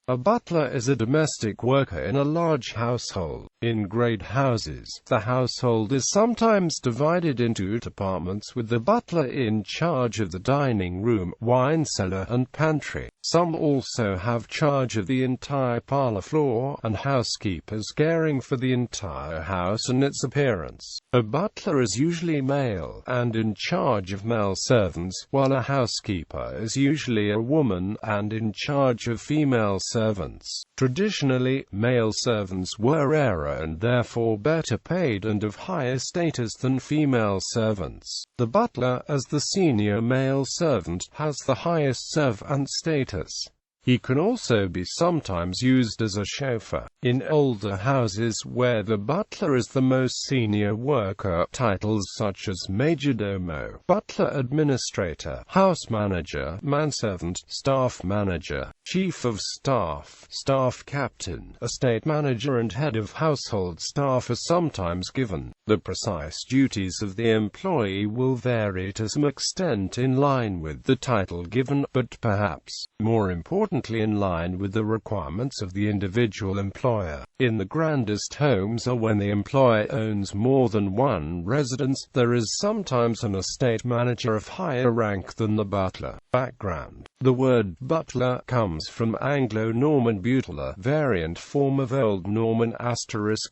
A butler is a domestic worker in a large household. In great houses, the household is sometimes divided into departments with the butler in charge of the dining room, wine cellar, and pantry. Some also have charge of the entire parlour floor, and housekeepers caring for the entire house and its appearance. A butler is usually male, and in charge of male servants, while a housekeeper is usually a woman, and in charge of female servants. Traditionally, male servants were rarer and therefore better paid and of higher status than female servants. The butler, as the senior male servant, has the highest servant status. He can also be sometimes used as a chauffeur. In older houses where the butler is the most senior worker, titles such as majordomo, butler administrator, house manager, manservant, staff manager, chief of staff, staff captain, estate manager and head of household staff are sometimes given. The precise duties of the employee will vary to some extent in line with the title given, but perhaps more importantly in line with the requirements of the individual employer. In the grandest homes, or when the employer owns more than one residence, there is sometimes an estate manager of higher rank than the butler. Background: the word butler comes from Anglo-Norman butler, variant form of Old Norman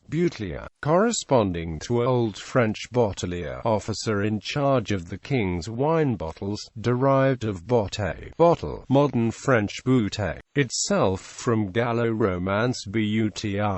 *butlia, corresponding to Old French bottelier, officer in charge of the king's wine bottles, derived of botte, bottle, modern French bouteille, itself from Gallo-Romance buticule,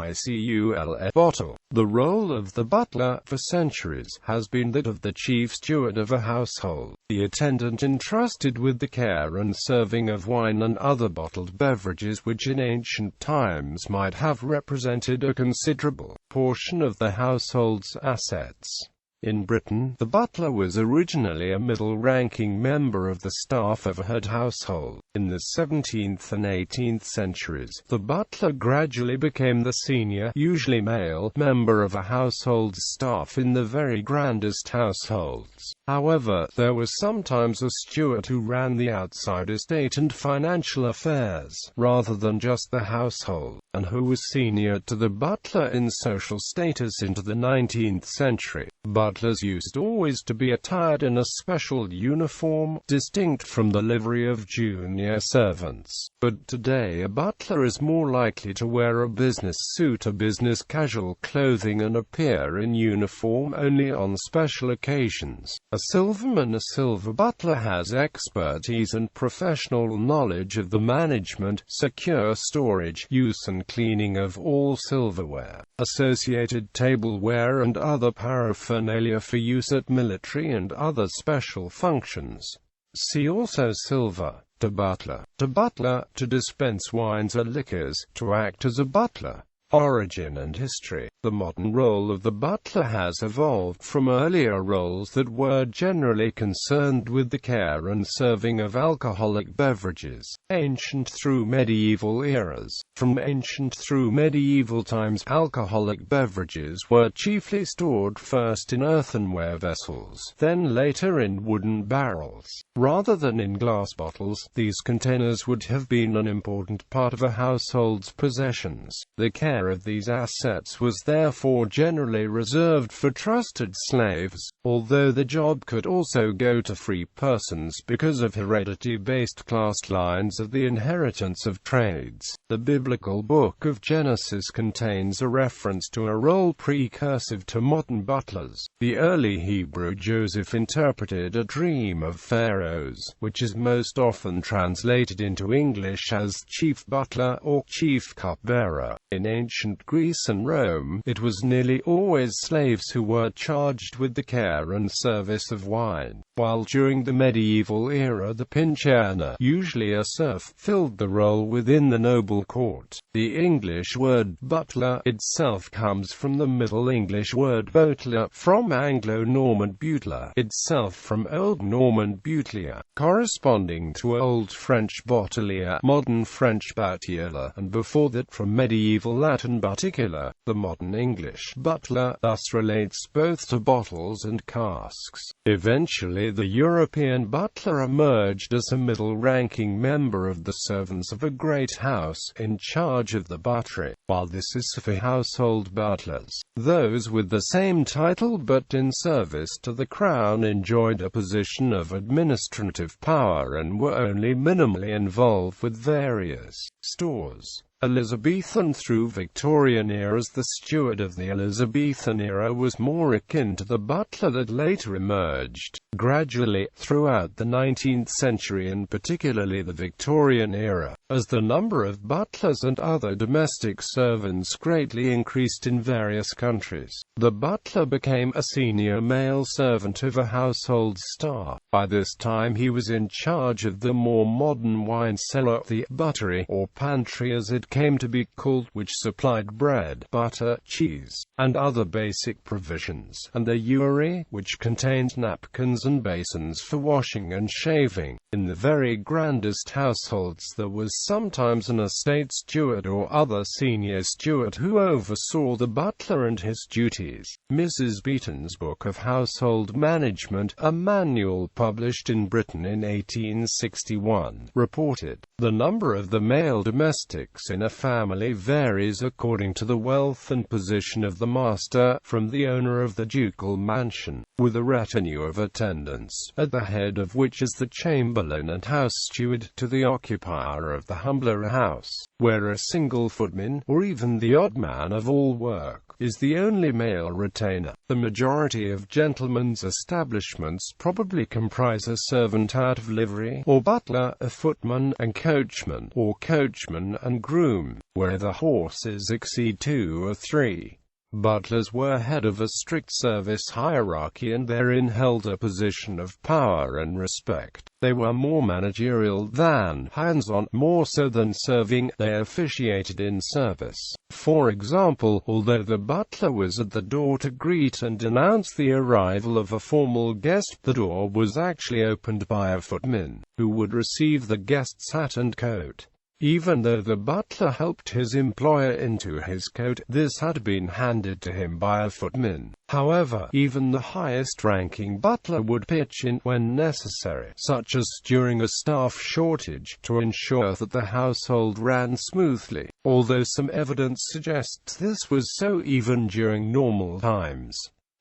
bottle. The role of the butler, for centuries, has been that of the chief steward of a household, the attendant entrusted with the care and serving of wine and other bottled beverages which in ancient times might have represented a considerable portion of the household's assets. In Britain, the butler was originally a middle-ranking member of the staff of a head household. In the 17th and 18th centuries, the butler gradually became the senior, usually male, member of a household's staff in the very grandest households. However, there was sometimes a steward who ran the outside estate and financial affairs, rather than just the household, and who was senior to the butler in social status into the 19th century. Butlers used always to be attired in a special uniform, distinct from the livery of junior servants. But today a butler is more likely to wear a business suit or business casual clothing and appear in uniform only on special occasions. A silverman, a silver butler, has expertise and professional knowledge of the management, secure storage, use and cleaning of all silverware, associated tableware and other paraphernalia for use at military and other special functions. See also silver. To butler. To butler, to dispense wines or liquors, to act as a butler. Origin and history. The modern role of the butler has evolved from earlier roles that were generally concerned with the care and serving of alcoholic beverages. Ancient through medieval eras. From ancient through medieval times, alcoholic beverages were chiefly stored first in earthenware vessels, then later in wooden barrels. Rather than in glass bottles, these containers would have been an important part of a household's possessions. The care of these assets was therefore generally reserved for trusted slaves, although the job could also go to free persons because of heredity-based class lines of the inheritance of trades. The biblical book of Genesis contains a reference to a role precursive to modern butlers. The early Hebrew Joseph interpreted a dream of Pharaoh's, which is most often translated into English as chief butler or chief cupbearer. In ancient Greece and Rome, it was nearly always slaves who were charged with the care and service of wine, while during the medieval era the pinch earner, usually a serf, filled the role within the noble court. The English word butler itself comes from the Middle English word boteler, from Anglo-Norman butler, itself from Old Norman butlia, corresponding to Old French bottelier, modern French bouteiller, and before that from medieval Latin that in particular, the modern English butler thus relates both to bottles and casks. Eventually the European butler emerged as a middle-ranking member of the servants of a great house, in charge of the buttery. While this is for household butlers, those with the same title but in service to the crown enjoyed a position of administrative power and were only minimally involved with various stores. Elizabethan through Victorian eras. The steward of the Elizabethan era was more akin to the butler that later emerged. Gradually, throughout the 19th century and particularly the Victorian era, as the number of butlers and other domestic servants greatly increased in various countries, the butler became a senior male servant of a household star. By this time he was in charge of the more modern wine cellar, the buttery, or pantry as it came to be called, which supplied bread, butter, cheese, and other basic provisions, and the ewery, which contained napkins and basins for washing and shaving. In the very grandest households there was sometimes an estate steward or other senior steward who oversaw the butler and his duties. Mrs. Beeton's Book of Household Management, a manual published in Britain in 1861, reported, "The number of the male domestics in a family varies according to the wealth and position of the master, from the owner of the ducal mansion, with a retinue of attendants, at the head of which is the chamberlain and house steward, to the occupier of the humbler house, where a single footman, or even the odd man of all work, is the only male retainer." The majority of gentlemen's establishments probably comprise a servant out of livery, or butler, a footman and coachman, or coachman and groom, where the horses exceed 2 or 3. Butlers were head of a strict service hierarchy and therein held a position of power and respect. They were more managerial than hands-on, more so than serving. They officiated in service. For example, although the butler was at the door to greet and announce the arrival of a formal guest, the door was actually opened by a footman, who would receive the guest's hat and coat. Even though the butler helped his employer into his coat, this had been handed to him by a footman. However, even the highest-ranking butler would pitch in when necessary, such as during a staff shortage, to ensure that the household ran smoothly, although some evidence suggests this was so even during normal times.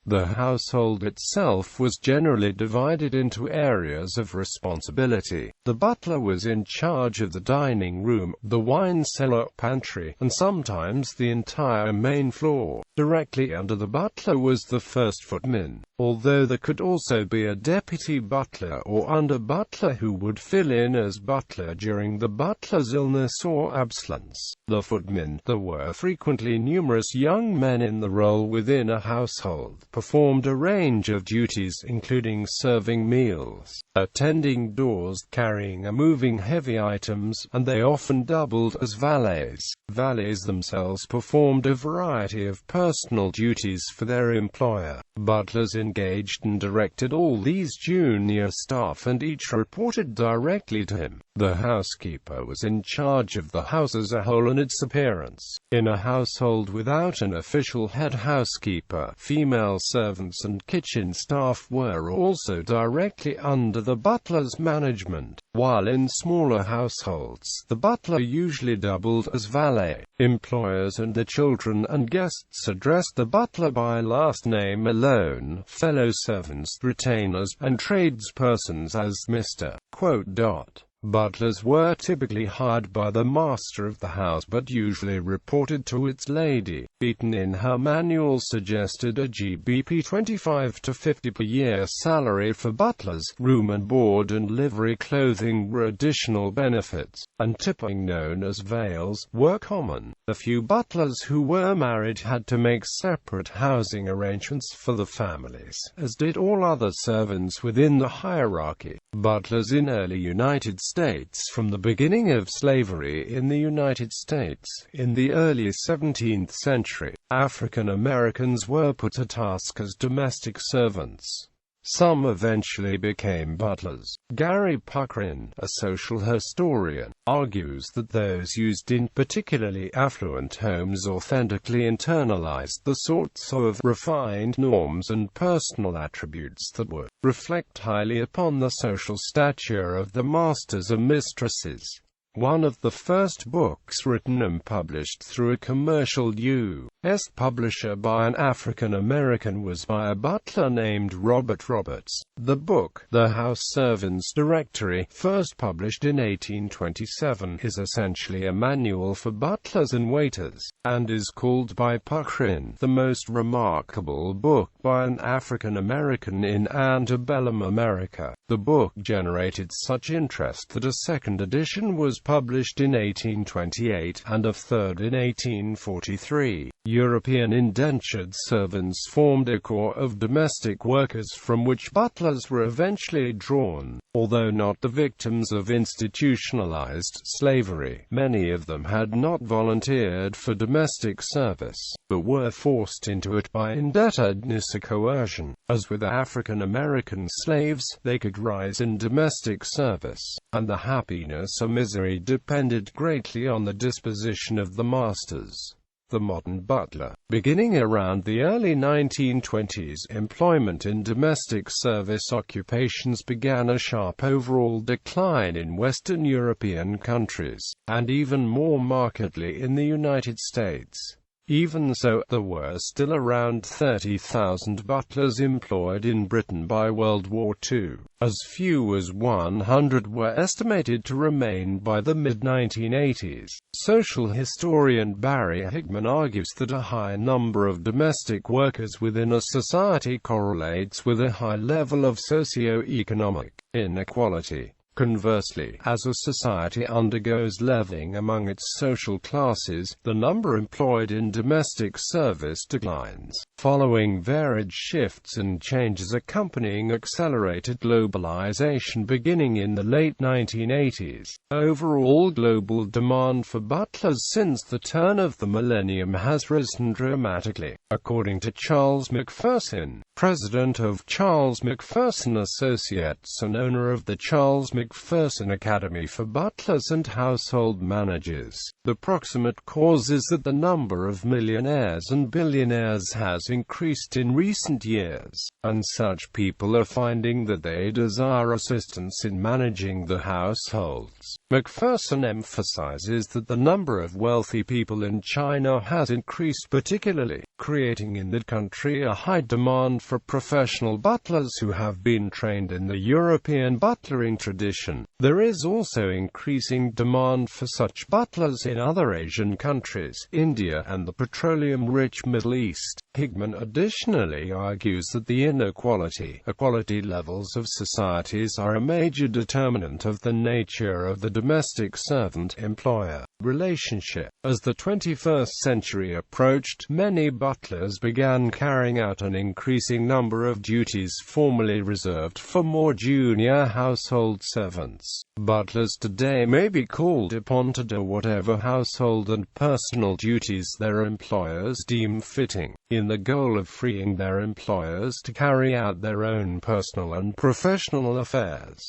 The household itself was generally divided into areas of responsibility. The butler was in charge of the dining room, the wine cellar, pantry, and sometimes the entire main floor. Directly under the butler was the first footman, although there could also be a deputy butler or under butler who would fill in as butler during the butler's illness or absence. The footmen, there were frequently numerous young men in the role within a household, performed a range of duties including serving meals, attending doors, carrying and moving heavy items, and they often doubled as valets. Valets themselves performed a variety of personal duties for their employer. Butlers engaged and directed all these junior staff and each reported directly to him. The housekeeper was in charge of the house as a whole and its appearance. In a household without an official head housekeeper, female servants and kitchen staff were also directly under the butler's management, while in smaller households, the butler usually doubled as valet. Employers and the children and guests addressed the butler by last name alone, fellow servants, retainers, and tradespersons as Mr. Butlers were typically hired by the master of the house but usually reported to its lady. Beaton in her manual suggested a GBP 25 to 50 per year salary for butlers. Room and board and livery clothing were additional benefits, and tipping, known as vails, were common. The few butlers who were married had to make separate housing arrangements for the families, as did all other servants within the hierarchy. Butlers in early United States. From the beginning of slavery in the United States, in the early 17th century, African Americans were put to task as domestic servants. Some eventually became butlers. Gary Puckrin, a social historian, argues that those used in particularly affluent homes authentically internalized the sorts of refined norms and personal attributes that would reflect highly upon the social stature of the masters and mistresses. One of the first books written and published through a commercial U.S. publisher by an African-American was by a butler named Robert Roberts. The book, The House Servants' Directory, first published in 1827, is essentially a manual for butlers and waiters, and is called by Puckrin the most remarkable book by an African-American in antebellum America. The book generated such interest that a second edition was published in 1828, and a third in 1843. European indentured servants formed a corps of domestic workers from which butlers were eventually drawn. Although not the victims of institutionalized slavery, many of them had not volunteered for domestic service, but were forced into it by indebtedness or coercion. As with African American slaves, they could rise in domestic service, and the happiness or misery depended greatly on the disposition of the masters. The modern butler. Beginning around the early 1920s, employment in domestic service occupations began a sharp overall decline in Western European countries, and even more markedly in the United States. Even so, there were still around 30,000 butlers employed in Britain by World War II. As few as 100 were estimated to remain by the mid-1980s. Social historian Barry Higman argues that a high number of domestic workers within a society correlates with a high level of socio-economic inequality. Conversely, as a society undergoes leveling among its social classes, the number employed in domestic service declines. Following varied shifts and changes accompanying accelerated globalization beginning in the late 1980s, overall global demand for butlers since the turn of the millennium has risen dramatically. According to Charles McPherson, president of Charles McPherson Associates and owner of the Charles McPherson Academy for Butlers and Household Managers, the proximate cause is that the number of millionaires and billionaires has increased in recent years, and such people are finding that they desire assistance in managing the households. McPherson emphasizes that the number of wealthy people in China has increased particularly, creating in that country a high demand for professional butlers who have been trained in the European butlering tradition. There is also increasing demand for such butlers in other Asian countries, India and the petroleum-rich Middle East. Higman additionally argues that the equality levels of societies are a major determinant of the nature of the domestic servant-employer relationship. As the 21st century approached, many butlers began carrying out an increasing number of duties formerly reserved for more junior household servants. Butlers today may be called upon to do whatever household and personal duties their employers deem fitting, in the goal of freeing their employers to carry out their own personal and professional affairs.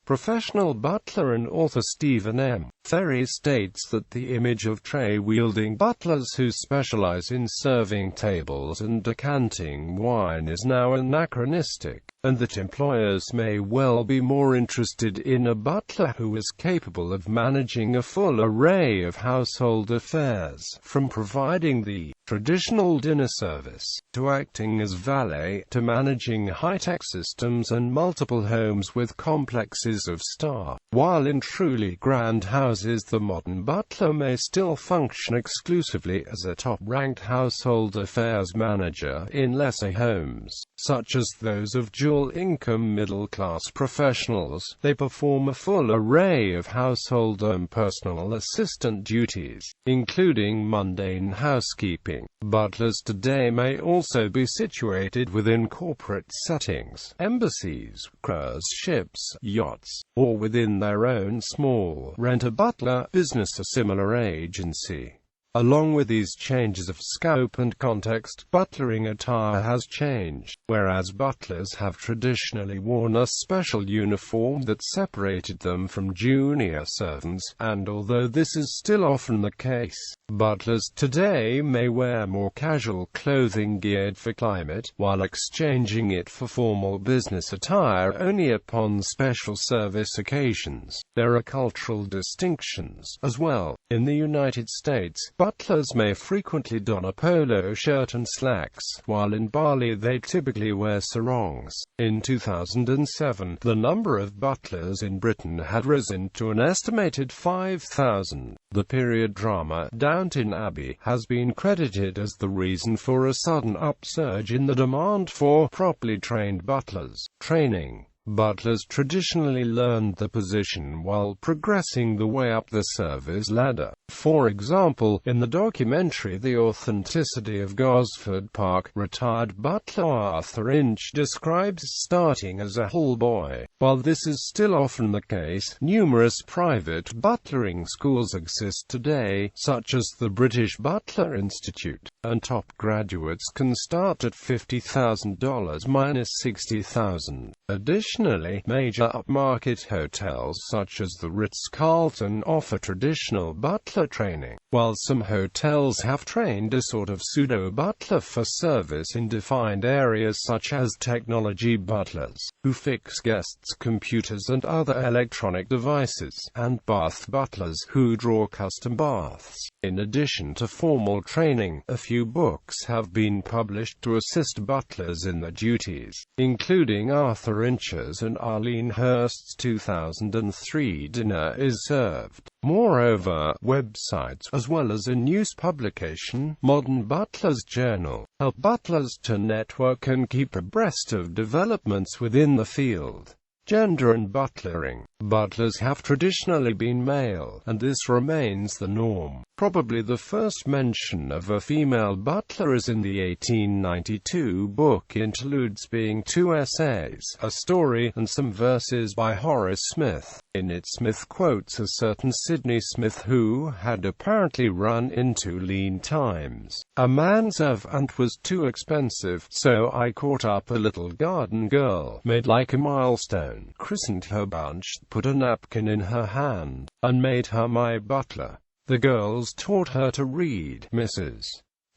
Professional butler and author Stephen M. Ferry states that the image of tray-wielding butlers who specialize in serving tables and decanting wine is now anachronistic, and that employers may well be more interested in a butler who is capable of managing a full array of household affairs, from providing the traditional dinner service, to acting as valet, to managing high-tech systems and multiple homes with complexes of staff. While in truly grand houses the modern butler may still function exclusively as a top-ranked household affairs manager, in lesser homes, such as those of dual-income middle-class professionals, they perform a full array of household and personal assistant duties, including mundane housekeeping. Butlers today may also be situated within corporate settings, embassies, cruise ships, yachts, or within their own small rent-a-butler business or similar agency. Along with these changes of scope and context, butlering attire has changed. Whereas butlers have traditionally worn a special uniform that separated them from junior servants, and although this is still often the case, butlers today may wear more casual clothing geared for climate, while exchanging it for formal business attire only upon special service occasions. There are cultural distinctions as well. In the United States, butlers may frequently don a polo shirt and slacks, while in Bali they typically wear sarongs. In 2007, the number of butlers in Britain had risen to an estimated 5,000. The period drama Downton Abbey has been credited as the reason for a sudden upsurge in the demand for properly trained butlers. Training. Butlers traditionally learned the position while progressing the way up the service ladder. For example, in the documentary The Authenticity of Gosford Park, retired butler Arthur Inch describes starting as a hall boy. While this is still often the case, numerous private butlering schools exist today, such as the British Butler Institute, and top graduates can start at $50,000 minus $60,000. Additionally, major upmarket hotels such as the Ritz-Carlton offer traditional butler training, while some hotels have trained a sort of pseudo-butler for service in defined areas such as technology butlers, who fix guests' computers and other electronic devices, and bath butlers, who draw custom baths. In addition to formal training, a few books have been published to assist butlers in their duties, including Arthur Inch's and Arlene Hurst's 2003 Dinner is Served. Moreover, websites, as well as a news publication, Modern Butler's Journal, help butlers to network and keep abreast of developments within the field. Gender and butlering. Butlers have traditionally been male, and this remains the norm. Probably the first mention of a female butler is in the 1892 book Interludes, being 2 essays, a story, and some verses by Horace Smith. In it, Smith quotes a certain Sidney Smith who had apparently run into lean times. A man's servant was too expensive, so I caught up a little garden girl, made like a milestone, christened her Bunch, put a napkin in her hand, and made her my butler. The girls taught her to read, Mrs.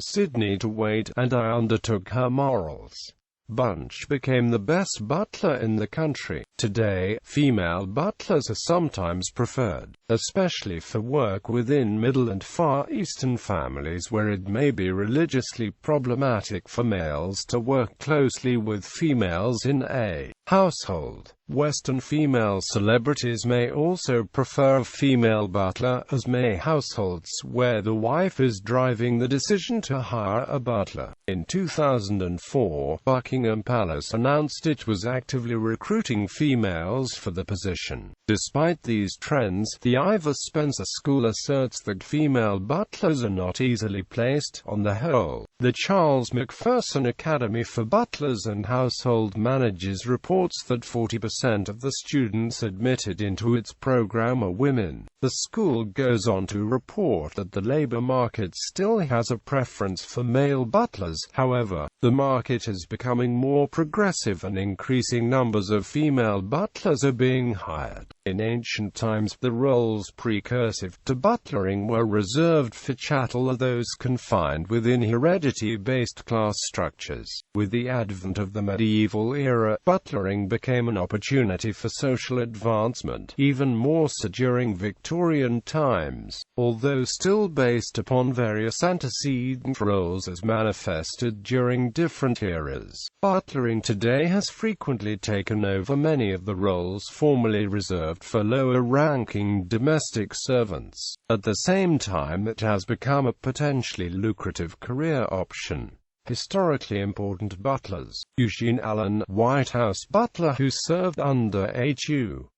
Sidney to wait, and I undertook her morals. Bunch became the best butler in the country. Today, female butlers are sometimes preferred, especially for work within Middle and Far Eastern families where it may be religiously problematic for males to work closely with females in a household. Western female celebrities may also prefer a female butler, as may households where the wife is driving the decision to hire a butler. In 2004, Buckingham Palace announced it was actively recruiting females for the position. Despite these trends, the Ivor Spencer School asserts that female butlers are not easily placed. On the whole, the Charles McPherson Academy for Butlers and Household Managers reports that 40% of the students admitted into its program are women. The school goes on to report that the labor market still has a preference for male butlers. However, the market is becoming more progressive and increasing numbers of female butlers are being hired. In ancient times, the roles precursive to butlering were reserved for chattel or those confined within heredity-based class structures. With the advent of the medieval era, butlering became an opportunity for social advancement, even more so during Victorian times, although still based upon various antecedent roles as manifested during different eras. Butlering today has frequently taken over many of the roles formerly reserved for lower-ranking domestic servants. At the same time, it has become a potentially lucrative career option. Historically important butlers. Eugene Allen, White House butler who served under H.U.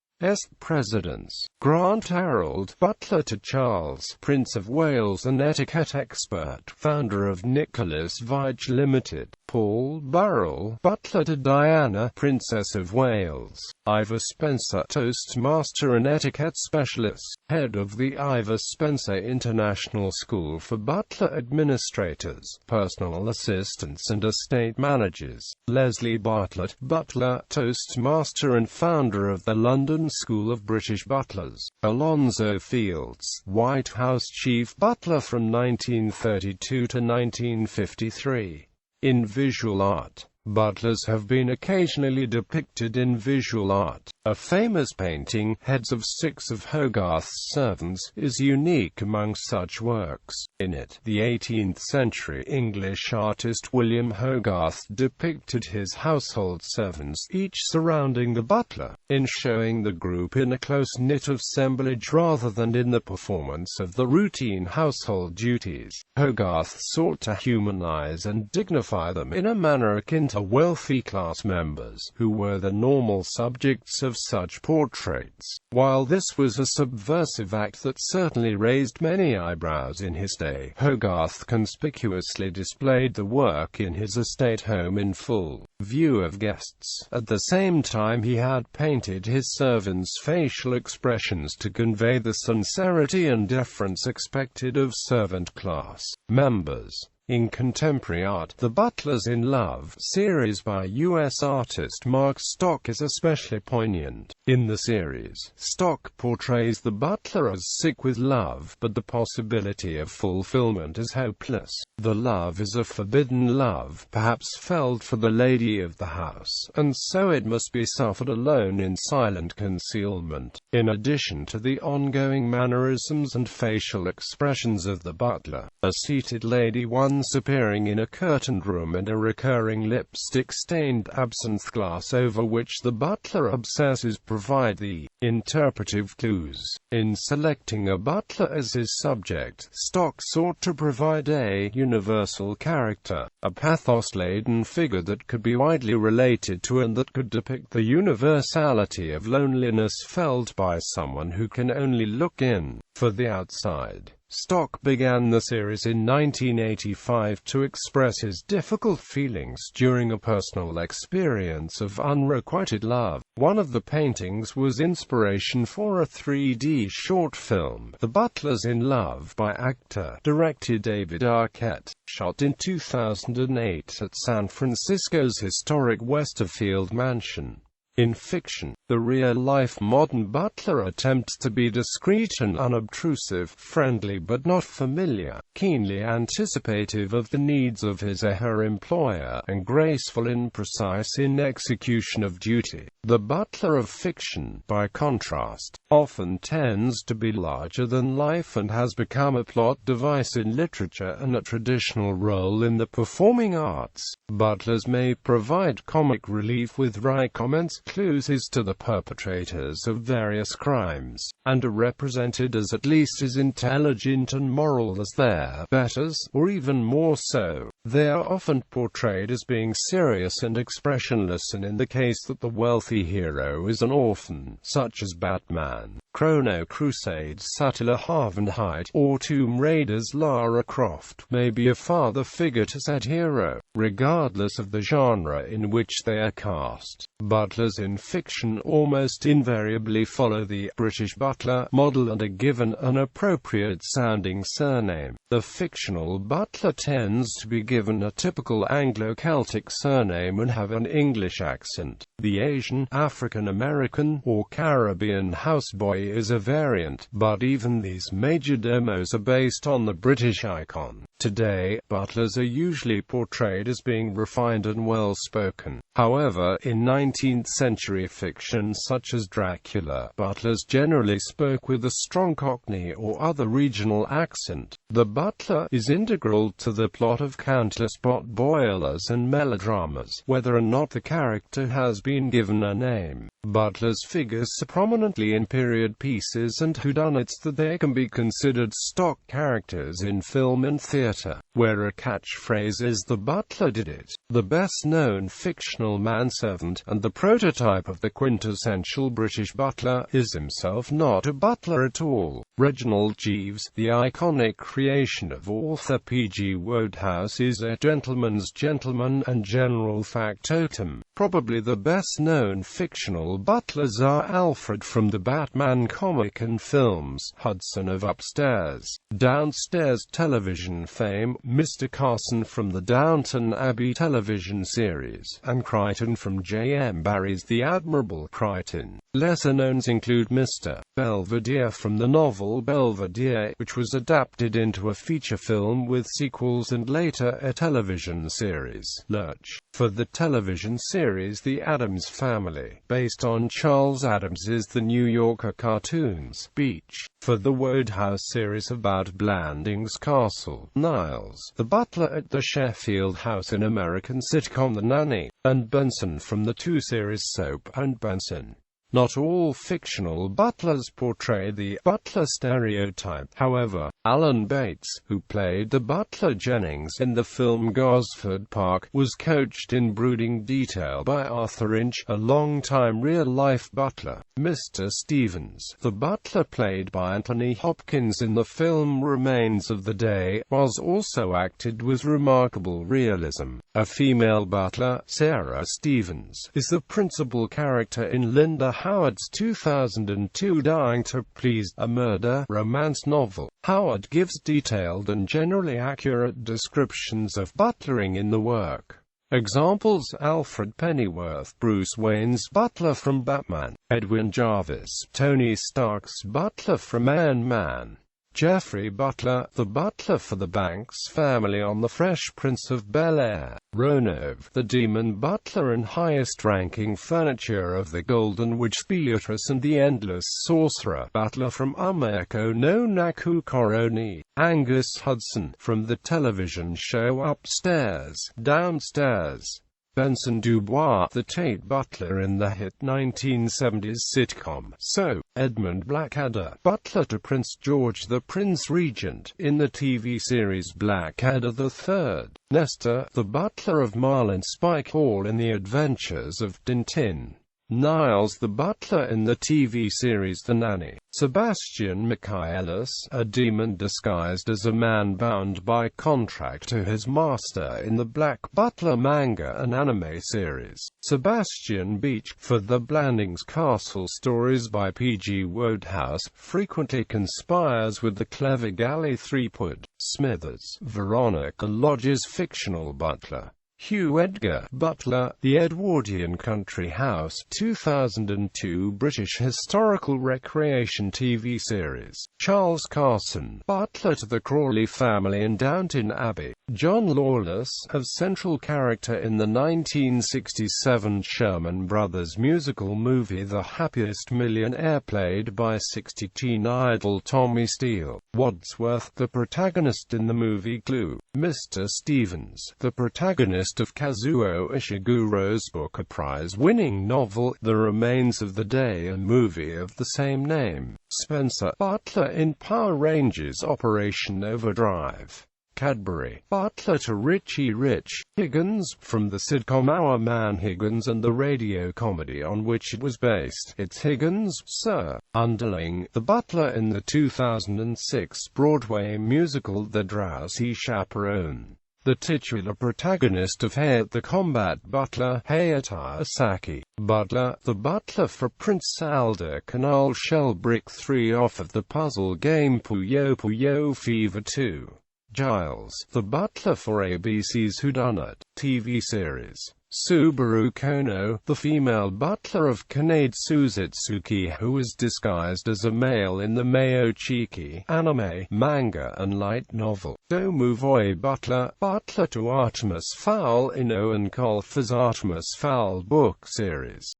presidents: Grant Harold Butler to Charles, Prince of Wales and etiquette expert, founder of Nicholas Vige Limited; Paul Burrell Butler to Diana, Princess of Wales; Ivor Spencer, Toastmaster and etiquette specialist, head of the Ivor Spencer International School for Butler Administrators, personal assistants and estate managers; Leslie Bartlett Butler, Toastmaster and founder of the London School of British Butlers; Alonzo Fields, White House Chief Butler from 1932 to 1953. In visual art, butlers have been occasionally depicted in visual art. A famous painting, Heads of Six of Hogarth's Servants, is unique among such works. In it, the 18th-century English artist William Hogarth depicted his household servants, each surrounding the butler, in showing the group in a close-knit assemblage rather than in the performance of the routine household duties. Hogarth sought to humanize and dignify them in a manner akin to wealthy class members, who were the normal subjects of such portraits. While this was a subversive act that certainly raised many eyebrows in his day, Hogarth conspicuously displayed the work in his estate home in full view of guests. At the same time, he had painted his servants' facial expressions to convey the sincerity and deference expected of servant class members. In contemporary art, the Butlers in Love series by U.S. artist Mark Stock is especially poignant. In the series, Stock portrays the butler as sick with love, but the possibility of fulfillment is hopeless. The love is a forbidden love, perhaps felt for the lady of the house, and so it must be suffered alone in silent concealment. In addition to the ongoing mannerisms and facial expressions of the butler, a seated lady once appearing in a curtained room and a recurring lipstick-stained absinthe glass over which the butler obsesses provide the interpretive clues. In selecting a butler as his subject, Stock sought to provide a universal character, a pathos-laden figure that could be widely related to and that could depict the universality of loneliness felt by someone who can only look in for the outside. Stock began the series in 1985 to express his difficult feelings during a personal experience of unrequited love. One of the paintings was inspiration for a 3D short film, The Butlers in Love, by actor-director David Arquette, shot in 2008 at San Francisco's historic Westerfield mansion. In fiction, the real-life modern butler attempts to be discreet and unobtrusive, friendly but not familiar, keenly anticipative of the needs of his or her employer, and graceful and precise in execution of duty. The butler of fiction, by contrast, often tends to be larger than life and has become a plot device in literature and a traditional role in the performing arts. Butlers may provide comic relief with wry comments, clues as to the perpetrators of various crimes, and are represented as at least as intelligent and moral as their betters, or even more so. They are often portrayed as being serious and expressionless, and in the case that the wealthy hero is an orphan, such as Batman, Chrono Crusade's Sattler Havenhide, or Tomb Raider's Lara Croft, may be a father figure to said hero, regardless of the genre in which they are cast. Butlers in fiction almost invariably follow the British butler model and are given an appropriate-sounding surname. The fictional butler tends to be given a typical Anglo-Celtic surname and have an English accent. The Asian, African American, or Caribbean houseboy is a variant, but even these major demos are based on the British icon. Today, butlers are usually portrayed as being refined and well-spoken. However, in 19th-century fiction such as Dracula, butlers generally spoke with a strong Cockney or other regional accent. The butler is integral to the plot of countless pot-boilers and melodramas, whether or not the character has been given a name. Butlers figure so prominently in period pieces and whodunits that they can be considered stock characters in film and theatre. where a catchphrase is "the butler did it." The best-known fictional manservant, and the prototype of the quintessential British butler, is himself not a butler at all. Reginald Jeeves, the iconic creation of author P.G. Wodehouse, is a gentleman's gentleman and general factotum. Probably the best-known fictional butlers are Alfred from the Batman comic and films, Hudson of Upstairs, Downstairs television fame, Mr. Carson from the Downton Abbey television series, and Crichton from J.M. Barrie's The Admirable Crichton. Lesser knowns include Mr. Belvedere from the novel Belvedere, which was adapted into a feature film with sequels and later a television series, Lurch, for the television series The Addams Family, based on Charles Addams's The New Yorker cartoons, Beach, for the Wodehouse series about Blandings Castle, Niles, the butler at the Sheffield House in American sitcom The Nanny, and Benson from the two-series soap and Benson. Not all fictional butlers portray the butler stereotype, however. Alan Bates, who played the butler Jennings in the film Gosford Park, was coached in brooding detail by Arthur Inch, a long-time real-life butler. Mr. Stevens, the butler played by Anthony Hopkins in the film Remains of the Day, was also acted with remarkable realism. A female butler, Sarah Stevens, is the principal character in Linda Howard's 2002 Dying to Please, a murder romance novel. Howard gives detailed and generally accurate descriptions of butlering in the work. Examples: Alfred Pennyworth, Bruce Wayne's butler from Batman; Edwin Jarvis, Tony Stark's butler from Iron Man; Geoffrey Butler, the butler for the Banks family on The Fresh Prince of Bel-Air; Ronov, the demon butler and highest-ranking furniture of the Golden Witch Beatrice and the Endless Sorcerer butler from Umeko no Naku Koroni; Angus Hudson, from the television show Upstairs, Downstairs; Benson Dubois, the Tate butler in the hit 1970s sitcom So; Edmund Blackadder, butler to Prince George the Prince Regent, in the TV series Blackadder III; Nestor, the butler of Marlin Spike Hall in The Adventures of Tintin; Niles, the butler in the TV series The Nanny; Sebastian Michaelis, a demon disguised as a man bound by contract to his master in the Black Butler manga and anime series; Sebastian Beach, for the Blandings Castle stories by P.G. Wodehouse, frequently conspires with the clever Galley Threepwood; Smithers, Veronica Lodge's fictional butler; Hugh Edgar, butler, The Edwardian Country House, 2002 British historical recreation TV series; Charles Carson, butler to the Crawley family in Downton Abbey; John Lawless, a central character in the 1967 Sherman Brothers musical movie The Happiest Millionaire, played by 60-teen idol Tommy Steele; Wadsworth, the protagonist in the movie Clue; Mr. Stevens, the protagonist of Kazuo Ishiguro's Booker Prize-winning novel The Remains of the Day and movie of the same name; Spencer, butler in Power Rangers Operation Overdrive; Cadbury, butler to Richie Rich; Higgins, from the sitcom Our Man Higgins and the radio comedy on which it was based, It's Higgins, Sir; Underling, the butler in the 2006 Broadway musical The Drowsy Chaperone; the titular protagonist of Hayat the Combat Butler, Hayata Asaki, butler, the butler for Prince Alder Kanal Shellbrick 3 off of the puzzle game Puyo Puyo Fever 2; Giles, the butler for ABC's Whodunit TV series; Subaru Kono, the female butler of Kanade Suzitsuki, who was disguised as a male in the Mayo Chiki anime, manga and light novel; Domovoi butler, butler to Artemis Fowl in Owen Colfer's Artemis Fowl book series.